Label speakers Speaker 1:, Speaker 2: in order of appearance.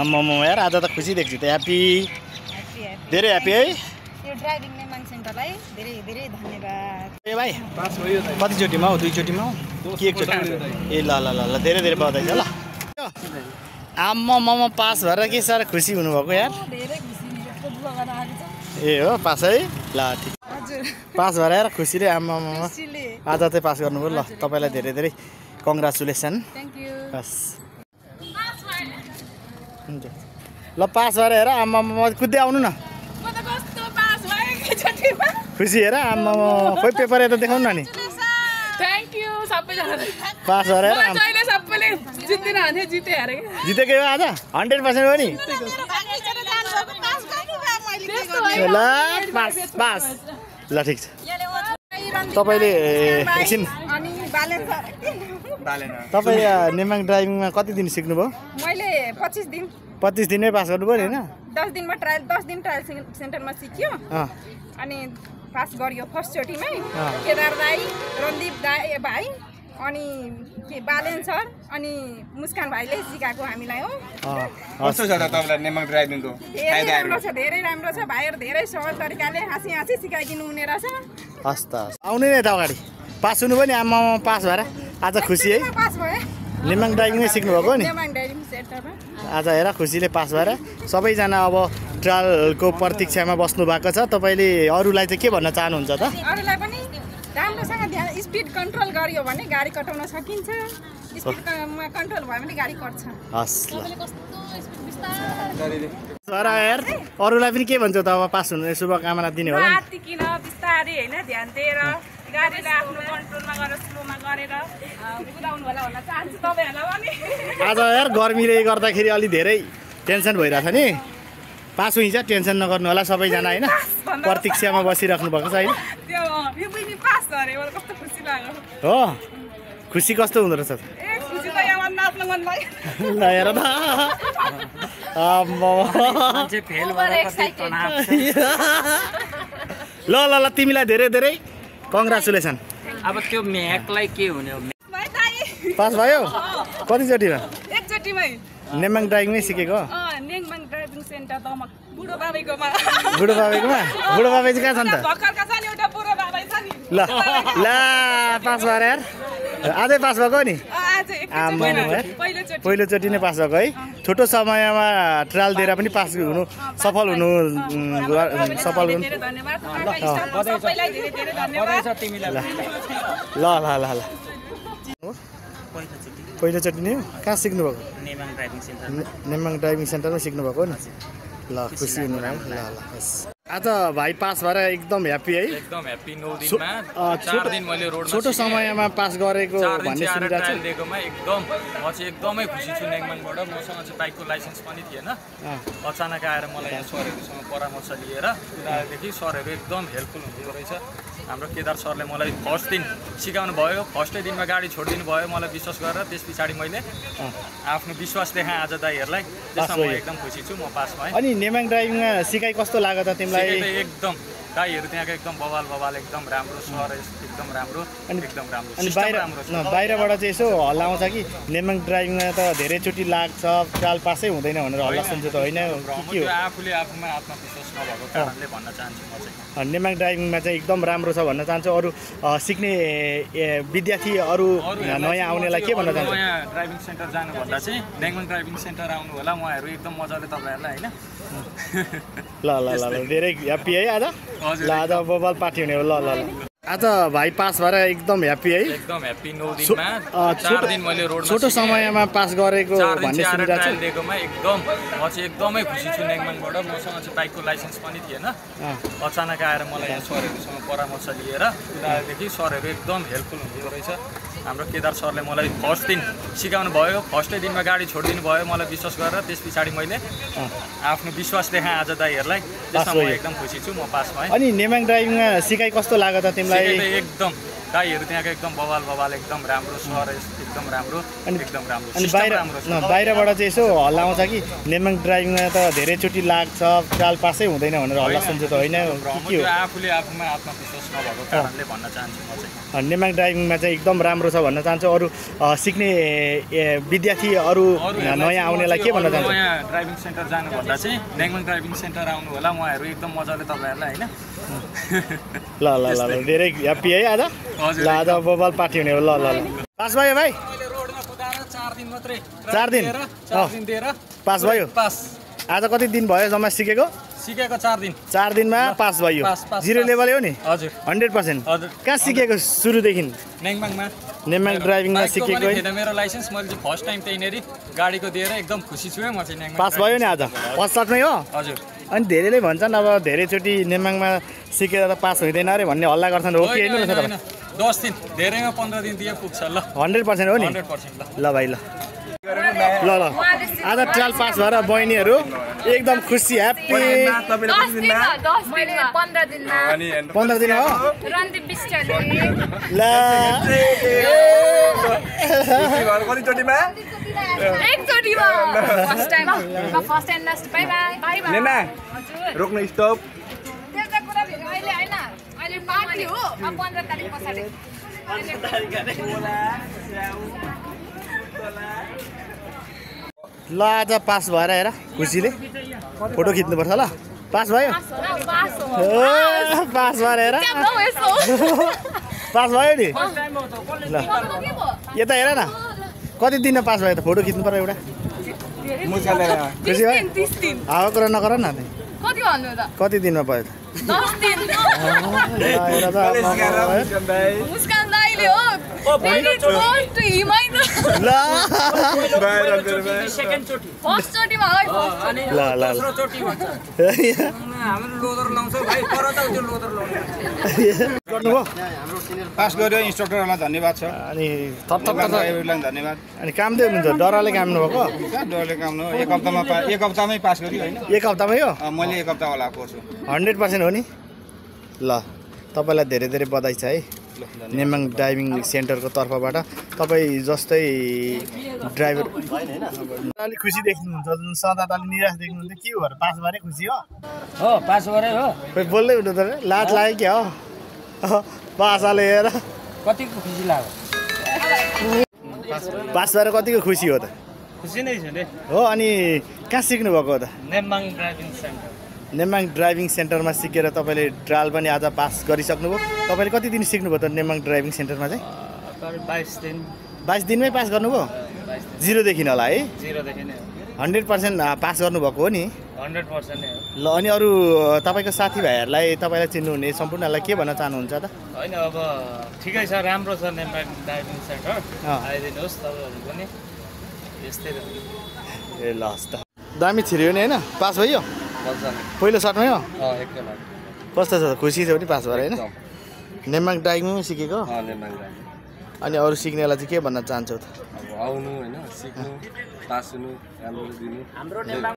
Speaker 1: आम्मा यार आज त खुसी देख्छु त ह्याप्पी धेरै ह्याप्पी है
Speaker 2: यो ड्राइभिङ नेमाङ सेन्टरलाई धेरै धेरै धन्यवाद।
Speaker 1: ए भाइ कतिचोटिमा हौ दुईचोटिमा हौ कि एकचोटि ए ल ल ल ल धेरै धेरै बधाई छ ल आम्मा पास भएर के साह्रो खुसी हुनुभएको यार
Speaker 2: धेरै खुसी
Speaker 1: ए हो पास है ल ठिक पास भएर यार खुसी रे आम्मा आज चाहिँ पास गर्नुभयो ल तपाईँलाई धेरै धेरै कङ्ग्रेचुलेसन बस हुन्छ ल पास भएर हेर आम्मा कुद्दै आउनु न खुसी हेर आम्मा खोइ पेपर यता देखाउनु न नि पास भएर जितेकै हो आज 100% हो नि ल पास ल ठिक छ तपाईँले एकछिन तपाईँ नेमाङ ड्राइभिङमा कति दिन सिक्नुभयो?
Speaker 2: मैले
Speaker 1: 25 दिनमै पास गर्नुभयो नि होइन
Speaker 2: 10 दिनमा ट्रायल 10 दिन ट्रायल सेन्टरमा सिक्यो अनि पास गरियो फर्स्ट चोटिमै केदार दाई रणदीप दाई भाइ अनि के बालेन सर अनि मुस्कान भाइले सिकाएको हामीलाई हो
Speaker 3: कस्तो छ त तपाईलाई नेमाङ ड्राइभिङको फाइदाहरु?
Speaker 2: धेरै राम्रो छ भाइहरु धेरै सरल तरिकाले हाँसी सिकाइदिनु हुने रहेछ।
Speaker 1: हस् त आउने नै त अगाडि पास हुनुभयो नि आम्मा पास भएर आज खुसी है
Speaker 2: पास भयो
Speaker 1: नेमाङ ड्राइभिङमै सिक्नुभएको नि
Speaker 2: नेमाङ ड्राइभिङ सेन्टरमा
Speaker 1: आज हेर खुसीले पास भएर सबैजना अब ट्रायलको प्रतीक्षामा बस्नु भएको छ। तपाईँले अरूलाई चाहिँ के भन्न चाहनुहुन्छ त?
Speaker 2: अरूलाई पनि राम्रोसँग ध्यान स्पिड कन्ट्रोल गरियो भने गाडी कटाउन सकिन्छ स्पिडमा कन्ट्रोल भयो भने गाडी कट्छ।
Speaker 1: हस् यार अरूलाई पनि के भन्छ त अब पास हुने शुभकामना दिने होला
Speaker 2: नि किन बिस्तारै हैन ध्यान दिएर गाडीलाई आफ्नो कन्ट्रोलमा गरेर स्लोमा गरेर कुदाउनु होला भन्न चाहन्छु तपाईहरुलाई पनि।
Speaker 1: आज यार गर्मीले गर्दाखेरि अलि धेरै टेन्सन भइरहेछ नि पास हुन्छ टेन्सन नगर्नु होला सबैजना हैन प्रतीक्षामा बसिराख्नु भएको छ हैन
Speaker 2: त्यो यो पनि पास गरे मलाई कस्तो खुसी लाग्यो
Speaker 1: हो खुसी कस्तो हुँदो रहेछ
Speaker 2: ए खुसी त यहाँ नाच्न मन लाग्यो
Speaker 1: ल हेर त
Speaker 4: मान्छे फेल भएर कति तनाव
Speaker 1: ल ल ल तिमीलाई धेरै धेरै कङ्ग्रेचुलेसन।
Speaker 4: अब त्यो म्याकलाई के हुने हो
Speaker 1: पास भयो कतिचोटिमा?
Speaker 2: एकचोटिमै
Speaker 1: नेमाङ ड्राइभिङमै सिकेको
Speaker 2: नेमाङ ड्राइभिङ सेन्टर त बुढो बाबैकोमा
Speaker 1: बुढो बाबै चाहिँ कहाँ छ नि त?
Speaker 2: भर्खरका छ नि एउटा बुढो बाबै छ नि
Speaker 1: ल ल पास भएर यार आजै पास भएको नि पहिलोचोटि नै पास भएको है छोटो समयमा ट्रायल दिएर पनि पास हुनु सफल हुनु ल ल ल ल पहिलोचोटि नै कहाँ सिक्नुभएको? नेमाङ ड्राइभिङ सेन्टरमा सिक्नुभएको नि ल खुसी हुनु है ल ल आज भाइ पास भएर एकदम ह्याप्पी है
Speaker 5: एकदम ह्याप्पी 9 दिनमा 4 दिन मैले रोडमा
Speaker 1: छोटो समयमा पास गरेको भन्ने सुनिरहेको छु
Speaker 5: दिएकोमा एकदम म चाहिँ एकदमै खुसी छु। नेङमाङबाट मसँग चाहिँ बाइकको लाइसेन्स पनि थिएन अचानक आएर मलाई यहाँ सरहरुसँग परामर्श लिएर कुरादेखि सरहरु एकदम हेल्पफुल हुनुहुँदो रहेछ। हाम्रो केदार सरले मलाई फर्स्ट दिन सिकाउनु भयो फर्स्टै दिनमा गाडी छोडिदिनु भयो मलाई विश्वास गरेर त्यस पछाडि मैले आफ्नो विश्वास देखाएँ आज दाइहरुलाई त्यसमा म एकदम खुसी छु म पास भएँ।
Speaker 1: अनि नेमाङ ड्राइभिङमा सिकाइ कस्तो लाग्यो त तिमीलाई?
Speaker 5: एकदम दाइहरु त्यहाँको एकदम बवाल एकदम राम्रो सर एकदम राम्रो एकदम राम्रो
Speaker 1: अनि बाहिरबाट चाहिँ यसो हल्ला आउँछ कि नेमाङ ड्राइभिङमा त धेरैचोटि लाग्छ ट्रायल पासै हुँदैन भनेर हल्ला सुन्छ त होइन
Speaker 5: के हो? आफूले आफूमा आत्मविश्वास नभएको कारणले भन्न चाहन्छु म चाहिँ
Speaker 1: नेमाङ ड्राइभिङमा चाहिँ एकदम राम्रो छ भन्न चाहन्छु। अरू सिक्ने विद्यार्थी अरू नयाँ आउनेलाई के भन्न चाहन्छु?
Speaker 5: नयाँ ड्राइभिङ सेन्टर जानुभन्दा चाहिँ नेमाङ ड्राइभिङ सेन्टर आउनु होला उहाँहरू एकदम मजाले तपाईहरुलाई हैन
Speaker 1: ल ल ल धेरै ह्याप्पी है आज ल आज बबल पार्टी हुने हो ल ल ल आज भाइ पास भएर एकदम ह्याप्पी है
Speaker 5: एकदम ह्याप्पी 9 दिनमा 4 दिन मैले रोडमा
Speaker 1: छोटो समयमा पास गरेको भन्ने सुनिरहेको छु
Speaker 5: दिएकोमा एकदम म चाहिँ एकदमै खुसी छु। नेङमाङबाट मसँग चाहिँ बाइकको लाइसेन्स पनि थिएन अचानक आएर मलाई यहाँ सरहरुसँग परामर्श लिएर कुरादेखि सरहरु एकदम हेल्पफुल हुनुहुँदो रहेछ। हाम्रो केदार सरले मलाई फर्स्ट दिन सिकाउनु भयो फर्स्टै दिनमा गाडी छोडिदिनु भयो मलाई विश्वास गरेर त्यस पछाडि मैले आफ्नो विश्वास देखाएँ आज दाइहरुलाई त्यसमा म एकदम खुसी छु म पास भएँ।
Speaker 1: अनि नेमाङ ड्राइभिङमा सिकाइ कस्तो लाग्यो त तिमीलाई?
Speaker 5: एकदम दाइहरू त्यहाँको एकदम बवाल एकदम राम्रो सर एकदम राम्रो एकदम राम्रो
Speaker 1: अनि बाहिरबाट चाहिँ यसो हल्ला आउँछ कि नेमाङ ड्राइभिङमा त धेरैचोटि लाग्छ ट्रायल पासै हुँदैन भनेर हल्ला सुन्छ त होइन के हो
Speaker 5: आफूले आफूमा आत्मविश्वास नभएको कारणले भन्न चाहन्छु म चाहिँ
Speaker 1: नेमाङ ड्राइभिङमा चाहिँ एकदम राम्रो छ भन्न चाहन्छु अरू सिक्ने विद्यार्थी अरू नयाँ आउनेलाई के भन्न चाहन्छु
Speaker 5: नयाँ ड्राइभिङ सेन्टर जानुभन्दा चाहिँ नेमाङ ड्राइभिङ सेन्टर आउनु होला उहाँहरू एकदम मजाले तपाईँहरूलाई होइन
Speaker 1: ल धेरै ह्याप्पी है आज ल आज बबाल पार्टी हुने हो ल पास भयो भाइ
Speaker 5: 4 दिन मात्रै
Speaker 1: 4 दिन पास भयो आज कति दिन भयो जम्मा सिकेको
Speaker 5: 4 दिन
Speaker 1: 4 दिनमा पास भयो 0 लेभल हो नि
Speaker 5: हजुर
Speaker 1: 100% कहाँ सिकेको सुरुदेखि नेमाङ ड्राइभिङमा सिकेको
Speaker 5: है मेरो लाइसेन्स मैले चाहिँ फर्स्ट टाइम त्यहीँनेरि गाडीको दिएर एकदम खुसी छु है म चाहिँ नेमाङ
Speaker 1: पास भयो नि आज 65मै हो
Speaker 5: हजुर
Speaker 1: अनि धेरैले भन्छन् अब धेरैचोटि नेमाङमा सिकेर त पास हुँदैन अरे भन्ने हल्ला गर्छन् हो कि होइन
Speaker 5: 10 दिन धेरैमा 15 दिन दिए पुग्छ ल
Speaker 1: 100% हो नि
Speaker 5: 100%
Speaker 1: ल भाइ ल आज ट्रायल पास भएर बहिनीहरू एकदम खुसी ह्याप्पी
Speaker 2: 15
Speaker 1: दिन हो
Speaker 2: रणदीप बिष्टले
Speaker 1: ल
Speaker 3: कतिचोटिमा
Speaker 2: एकचोटिमा first time last bye bye
Speaker 3: नेना रोक्नु स्टप
Speaker 2: त्यता कुरा भेट अहिले हैन अहिले पार्टी हो अब 15 तारिख पछाडी
Speaker 1: ल आज पास भएर हेर खुसीले फोटो खिच्नुपर्छ ल पास भयो पास भएर हेर पास भयो नि ल यता हेर न कति दिनमा पास भयो त फोटो खिच्नु पर्यो एउटा खुसी भयो हावा कुरा नगर न
Speaker 2: कति भन्नु त
Speaker 1: कति दिनमा भयो त
Speaker 2: 10 दिन मुस्कान दाइले हो पहिलो चोटि हिमाइ
Speaker 1: ल
Speaker 5: सेकेन्ड चोटि
Speaker 2: फर्स्ट चोटिमा
Speaker 5: अनि दोस्रो चोटि भन्छ हाम्रो लोदर लाउँछ भाइ पर त त्यो लोदर लाउने
Speaker 1: गर्नुभयो
Speaker 3: पास गर्यो इन्स्ट्रक्टरहरूलाई धन्यवाद छ
Speaker 1: अनि थप
Speaker 3: ड्राइभरलाई धन्यवाद
Speaker 1: अनि काम दियो हुनुहुन्छ डरले काम नभएको
Speaker 3: डरले काम न एक हप्तामै पास गर्यो होइन
Speaker 1: एक हप्तामै हो
Speaker 3: मैले एक हप्ता होला कोर्छु
Speaker 1: 100% हो नि ल तपाईँलाई धेरै धेरै बधाई छ है नेमाङ ड्राइभिङ सेन्टरको तर्फबाट तपाईँ जस्तै ड्राइभर अलिक खुसी देख्नुहुन्छ सदा त अलिक निराश देख्नुहुन्छ के हो पास भएर खुसी हो
Speaker 4: पास गरे हो
Speaker 1: खोइ बोल्दै हुनु त लाज लाग्यो क्या हो पासाले हेर
Speaker 4: कतिको खुसी लाग्यो
Speaker 1: पास भएर कतिको खुसी हो त
Speaker 4: खुसी नै छु नि
Speaker 1: हो अनि कहाँ सिक्नु भएको हो त
Speaker 4: Nemang driving centre
Speaker 1: Nemang driving सेन्टरमा सिकेर तपाईँले ट्रायल पनि आज पास गरिसक्नुभयो तपाईँले कति दिन सिक्नुभयो त नेमाङ ड्राइभिङ सेन्टरमा चाहिँ
Speaker 4: 22 दिन
Speaker 1: 22 दिनमै पास गर्नुभयो 0 देखि होला है
Speaker 4: 0 देखि नै
Speaker 1: 100% पास गर्नुभएको हो नि
Speaker 4: 100% नै हो
Speaker 1: ल अनि अरू तपाईँको साथीभाइहरूलाई तपाईँलाई चिन्नुहुने सम्पूर्णलाई के भन्न चाहनुहुन्छ त
Speaker 4: होइन अब ठिकै छ राम्रो छ नेमाङ ड्राइभिङ सेन्टर आइदिनुहोस् तपाईँहरू पनि यस्तै
Speaker 1: ए ल हस् त दामी छिर्यो नि होइन पास भयो पहिलो सर्टमै हो कस्तो छ खुसी छ पनि पास भएर होइन नेमाङ ड्राइभिङमै सिकेको अनि अरू सिक्नेलाई चाहिँ के भन्न चाहन्छौ त
Speaker 6: आउनु होइन सिक्नु पास हुनु राम्रो दिनु